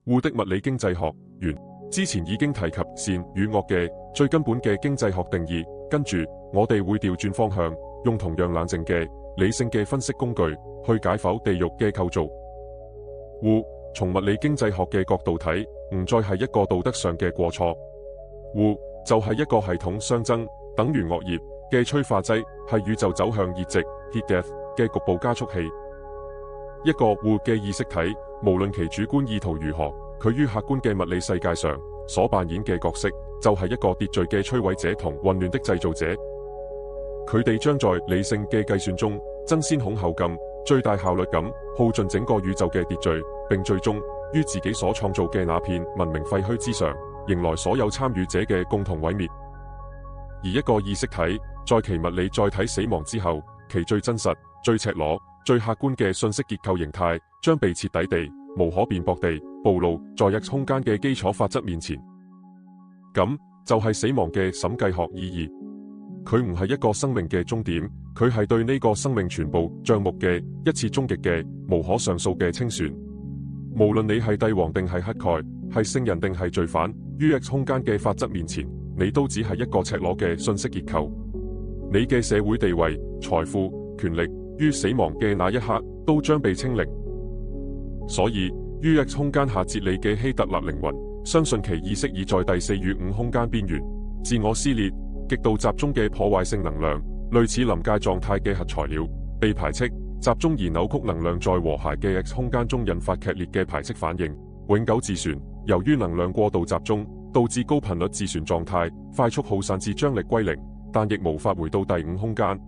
戶的物理經濟學原之前已經提及善與惡嘅最根本嘅經濟學定義，跟住我哋會調轉方向，用同樣冷靜嘅理性嘅分析工具去解剖地獄嘅構造。戶從物理經濟學嘅角度睇，唔再係一個道德上嘅過錯，戶就係一個系統相爭等於惡業嘅催化劑，係宇宙走向熱寂 heat death 嘅局部加速器。一個戶嘅意識體，無論其主觀意圖如何，佢於客觀嘅物理世界上所扮演嘅角色，就係一個秩序嘅摧毀者同混亂的製造者。佢哋將在理性嘅計算中爭先恐後咁最大效率咁耗盡整個宇宙嘅秩序，並最終於自己所創造嘅那片文明廢墟之上，迎來所有參與者嘅共同毀滅。而一個意識體在其物理載體死亡之後，其最真實、最赤裸、最客觀嘅信息結構形態將被徹底地、無可辯駁地暴露在X空間嘅基礎法則面前。咁就係死亡嘅審計學意義。佢唔係一個生命嘅終點，佢係對呢個生命全部賬目嘅一次終極嘅無可上訴嘅清算。無論你係帝王定係乞丐，係聖人定係罪犯，於X空間嘅法則面前，你都只係一個赤裸嘅信息結構。你嘅社會地位、財富、權力，於死亡嘅那一刻都將被清零。所以，於X空間下哲理嘅希特勒靈魂，相信其意識已在第4與5空間邊緣，自我撕裂、極度集中嘅破壞性能量，類似臨界狀態嘅核材料，被排斥、集中而扭曲能量在和諧嘅X空間中引發劇烈嘅排斥反應，永久自旋。由於能量過度集中，導致高頻率自旋狀態快速耗散至將力歸零，但亦無法回到第5空間。